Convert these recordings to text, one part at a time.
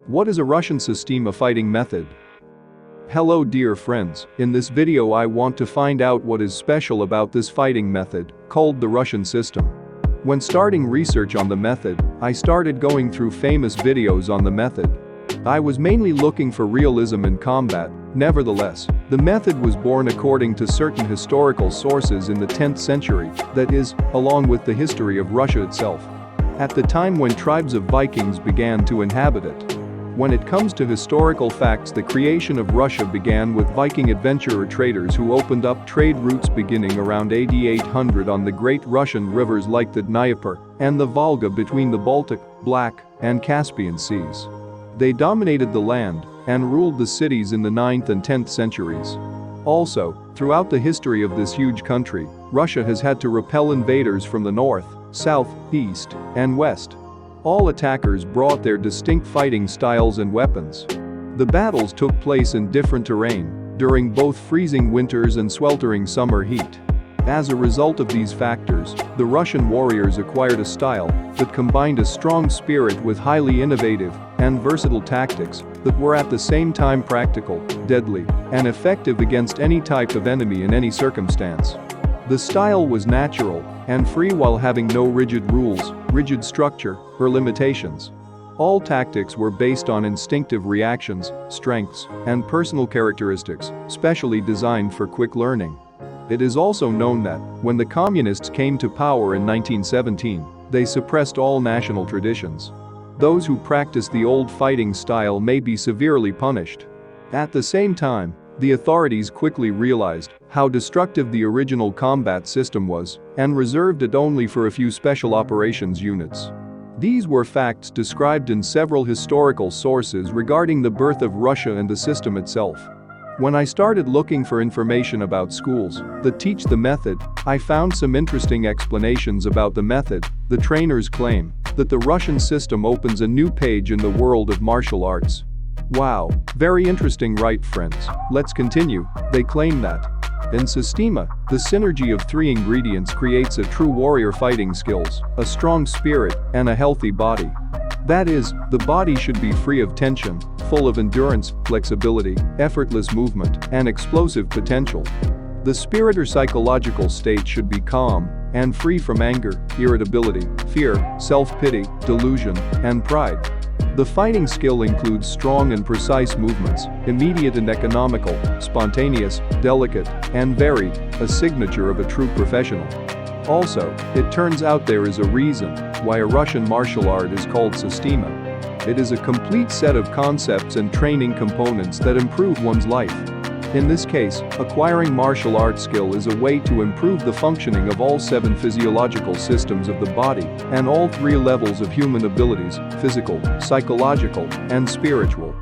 What is a Russian Systema fighting method? Hello dear friends, in this video I want to find out what is special about this fighting method, called the Russian system. When starting research on the method, I started going through famous videos on the method. I was mainly looking for realism in combat. Nevertheless, the method was born according to certain historical sources in the 10th century, that is, along with the history of Russia itself. At the time when tribes of Vikings began to inhabit it. When it comes to historical facts, the creation of Russia began with Viking adventurer traders who opened up trade routes beginning around AD 800 on the great Russian rivers like the Dnieper and the Volga between the Baltic, Black, and Caspian seas. They dominated the land and ruled the cities in the 9th and 10th centuries. Also, throughout the history of this huge country, Russia has had to repel invaders from the north, south, east, and west. All attackers brought their distinct fighting styles and weapons. The battles took place in different terrain, during both freezing winters and sweltering summer heat. As a result of these factors, the Russian warriors acquired a style that combined a strong spirit with highly innovative and versatile tactics that were at the same time practical, deadly, and effective against any type of enemy in any circumstance. The style was natural and free while having no rigid rules, rigid structure, or limitations. All tactics were based on instinctive reactions, strengths, and personal characteristics, specially designed for quick learning. It is also known that, when the communists came to power in 1917, they suppressed all national traditions. Those who practice the old fighting style may be severely punished. At the same time, the authorities quickly realized how destructive the original combat system was and reserved it only for a few special operations units. These were facts described in several historical sources regarding the birth of Russia and the system itself. When I started looking for information about schools that teach the method, I found some interesting explanations about the method. The trainers claim that the Russian system opens a new page in the world of martial arts. Wow, very interesting, right friends? Let's continue. They claim that in Systema, the synergy of three ingredients creates a true warrior: fighting skills, a strong spirit, and a healthy body. That is, the body should be free of tension, full of endurance, flexibility, effortless movement, and explosive potential. The spirit or psychological state should be calm and free from anger, irritability, fear, self-pity, delusion, and pride. The fighting skill includes strong and precise movements, immediate and economical, spontaneous, delicate, and varied, a signature of a true professional. Also, it turns out there is a reason why a Russian martial art is called Systema. It is a complete set of concepts and training components that improve one's life. In this case, acquiring martial arts skill is a way to improve the functioning of all 7 physiological systems of the body and all 3 levels of human abilities: physical, psychological, and spiritual.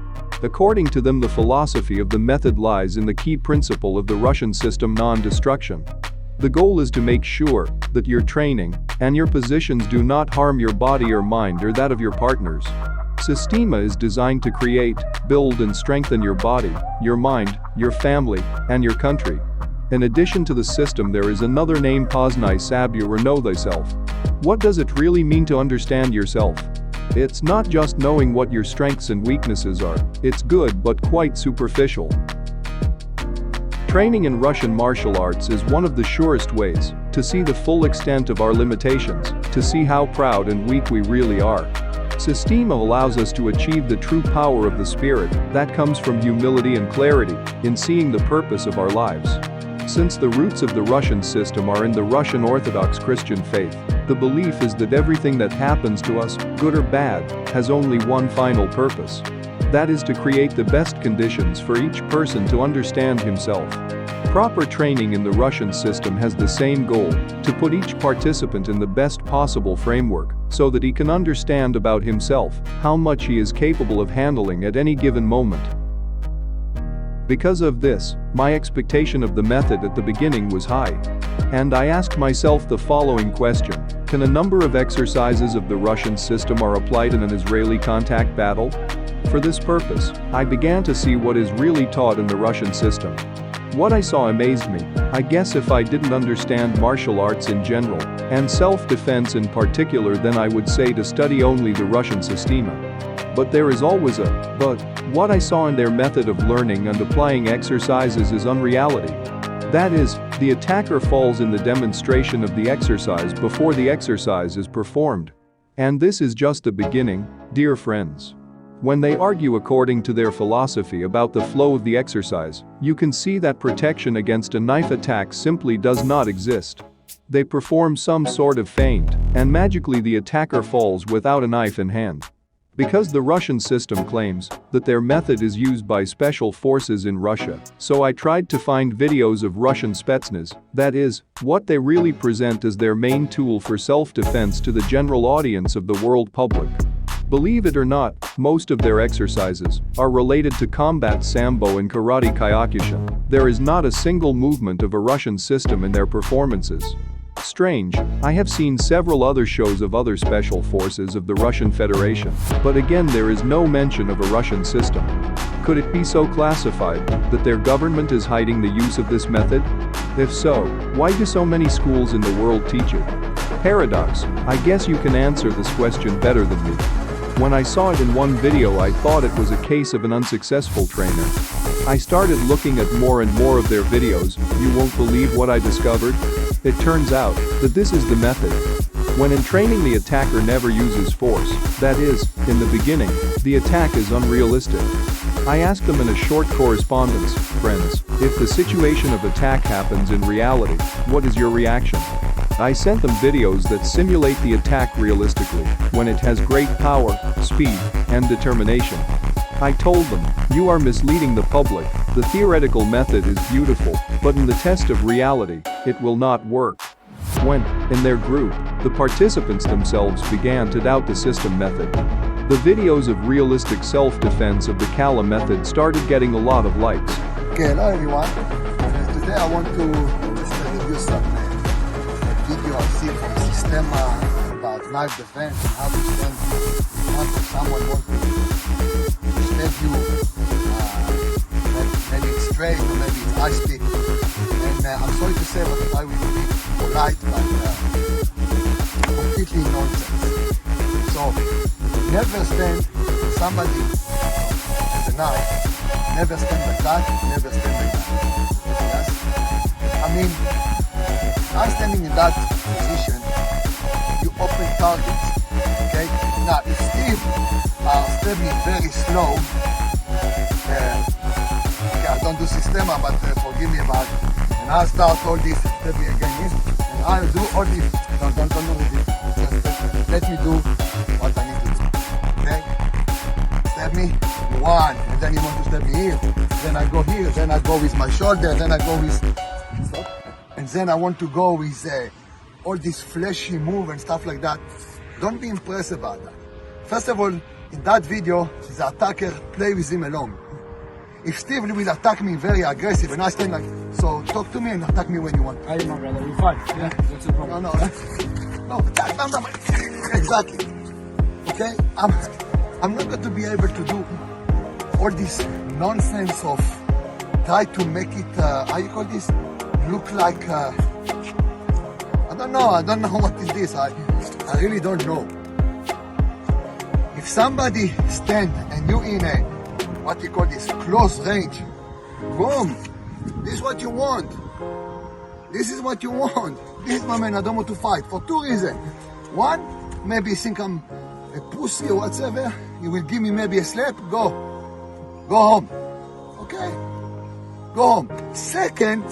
According to them, the philosophy of the method lies in the key principle of the Russian system: non-destruction. The goal is to make sure that your training and your positions do not harm your body or mind or that of your partners. Systema is designed to create, build and strengthen your body, your mind, your family, and your country. In addition to the system, there is another name: poznai sabu, or know thyself. What does it really mean to understand yourself? It's not just knowing what your strengths and weaknesses are. It's good but quite superficial. Training in Russian martial arts is one of the surest ways to see the full extent of our limitations, to see how proud and weak we really are. Systema allows us to achieve the true power of the spirit that comes from humility and clarity in seeing the purpose of our lives. Since the roots of the Russian system are in the Russian Orthodox Christian faith, the belief is that everything that happens to us, good or bad, has only one final purpose. That is to create the best conditions for each person to understand himself. Proper training in the Russian system has the same goal: to put each participant in the best possible framework so that he can understand about himself how much he is capable of handling at any given moment. Because of this, my expectation of the method at the beginning was high. And I asked myself the following question: can a number of exercises of the Russian system are applied in an Israeli contact battle? For this purpose, I began to see what is really taught in the Russian system. What I saw amazed me. I guess if I didn't understand martial arts in general, and self-defense in particular, then I would say to study only the Russian Systema. But there is always a but. What I saw in their method of learning and applying exercises is unreality. That is, the attacker falls in the demonstration of the exercise before the exercise is performed. And this is just the beginning, dear friends. When they argue according to their philosophy about the flow of the exercise, you can see that protection against a knife attack simply does not exist. They perform some sort of feint, and magically the attacker falls without a knife in hand. Because the Russian system claims that their method is used by special forces in Russia, so I tried to find videos of Russian Spetsnaz, that is, what they really present as their main tool for self-defense to the general audience of the world public. Believe it or not, most of their exercises are related to combat sambo and karate Kyokushin. There is not a single movement of a Russian system in their performances. Strange, I have seen several other shows of other special forces of the Russian Federation, but again there is no mention of a Russian system. Could it be so classified that their government is hiding the use of this method? If so, why do so many schools in the world teach it? Paradox, I guess you can answer this question better than me. When I saw it in one video I thought it was a case of an unsuccessful trainer. I started looking at more and more of their videos, you won't believe what I discovered. It turns out that this is the method. When in training the attacker never uses force, that is, in the beginning, the attack is unrealistic. I asked them in a short correspondence, friends, if the situation of attack happens in reality, what is your reaction? I sent them videos that simulate the attack realistically, when it has great power, speed, and determination. I told them, you are misleading the public, the theoretical method is beautiful, but in the test of reality, it will not work. When, in their group, the participants themselves began to doubt the system method. The videos of realistic self-defense of the KALAH method started getting a lot of likes. Okay, hello everyone. Today I want to just review some video I've seen from Systema about knife defense and how to stand in front of someone wants to stab you. Maybe it's straight or maybe it's high stick. And I'm sorry to say, but I will be polite, but completely nonsense. So never stand somebody with a knife. Never stand like that. Never stand like that. Yes. I mean, I'm standing in that position. You open targets. Okay. Now, if Steve stab me very slow, okay, I don't do Systema, but forgive me about it. And I'll start all this, stab me again, and I'll do all this. Don't do this. Just let me do what I need to do. Okay? Stab me, one, and then you want to stab me here. Then I go here, then I go with my shoulder, then I go with... And then I want to go with all this fleshy move and stuff like that. Don't be impressed about that. First of all, in that video, the attacker play with him alone. If Steve will attack me very aggressive and I stand like, so talk to me and attack me when you want. I know, brother, we're fine. Yeah, what's the problem? No, exactly. Okay, I'm not going to be able to do all this nonsense of try to make it, how you call this? Look like, I don't know what is this, I really don't know. If somebody stand and you in a, what you call this, close range, boom, this is what you want. This is what you want. This is my man, I don't want to fight for two reasons. One, maybe you think I'm a pussy or whatever, you will give me maybe a slap, go home, okay? Go home. Second,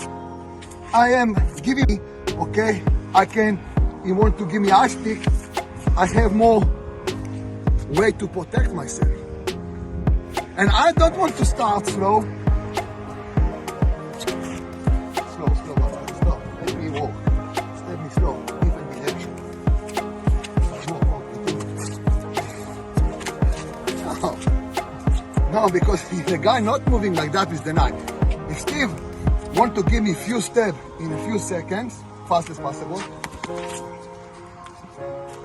I am giving, okay, you want to give me a stick, I have more way to protect myself. And I don't want to start slow. Slow. Let me walk. Let me slow. Even direction. No, because the guy not moving like that with the knife. If Steve want to give me few steps in a few seconds, fast as possible.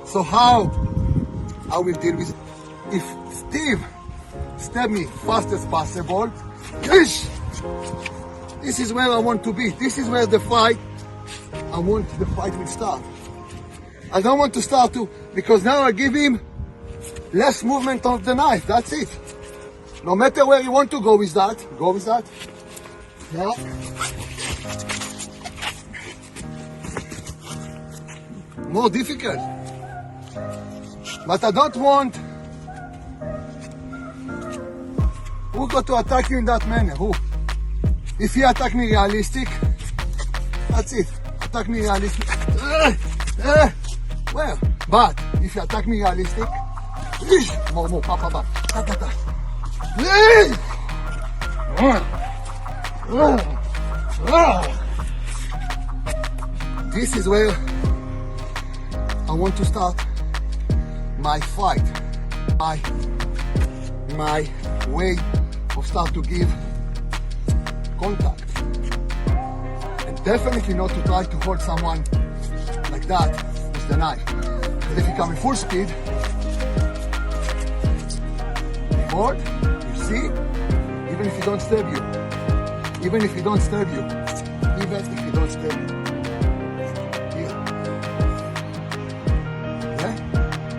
So how I will deal with it? If Steve stab me fast as possible, this is where I want to be. This is where the fight, I want the fight will start. I don't want to start to, because now I give him less movement of the knife, that's it. No matter where you want to go with that, go with that. Yeah. More difficult. But I don't want who got to attack you in that manner, who? If you attack me realistic, that's it. Attack me realistic. Well, but if you attack me realistic, more, pa. This is where I want to start my fight, my way of start to give contact, and definitely not to try to hold someone like that with the knife. Because if you come in full speed, hold, you see, even if you don't stab you, here, if you don't stab you,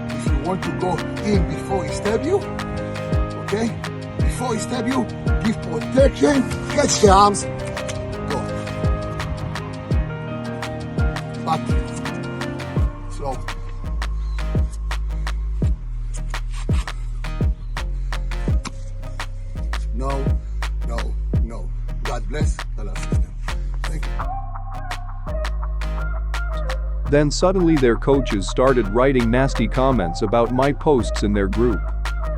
if you want to go in before he stab you, okay, before he stab you, give protection, catch the arms, go. But slow. No. God bless KALAH system. Thank you. Then suddenly their coaches started writing nasty comments about my posts in their group.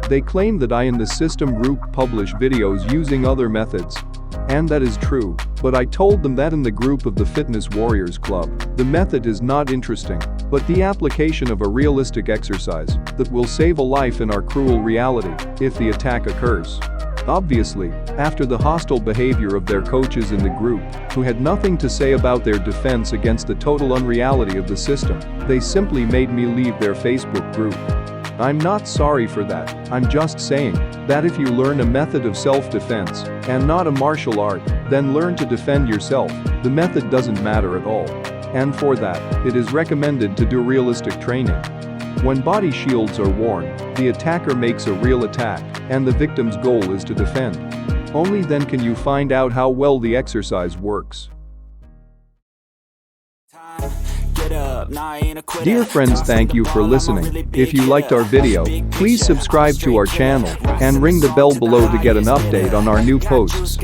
They claim that I in the system group publish videos using other methods. And that is true, but I told them that in the group of the Fitness Warriors Club, the method is not interesting, but the application of a realistic exercise that will save a life in our cruel reality if the attack occurs. Obviously, after the hostile behavior of their coaches in the group, who had nothing to say about their defense against the total unreality of the system, they simply made me leave their Facebook group. I'm not sorry for that, I'm just saying that if you learn a method of self-defense and not a martial art, then learn to defend yourself, the method doesn't matter at all. And for that, it is recommended to do realistic training. When body shields are worn, the attacker makes a real attack, and the victim's goal is to defend. Only then can you find out how well the exercise works. Dear friends, thank you for listening. If you liked our video, please subscribe to our channel and ring the bell below to get an update on our new posts.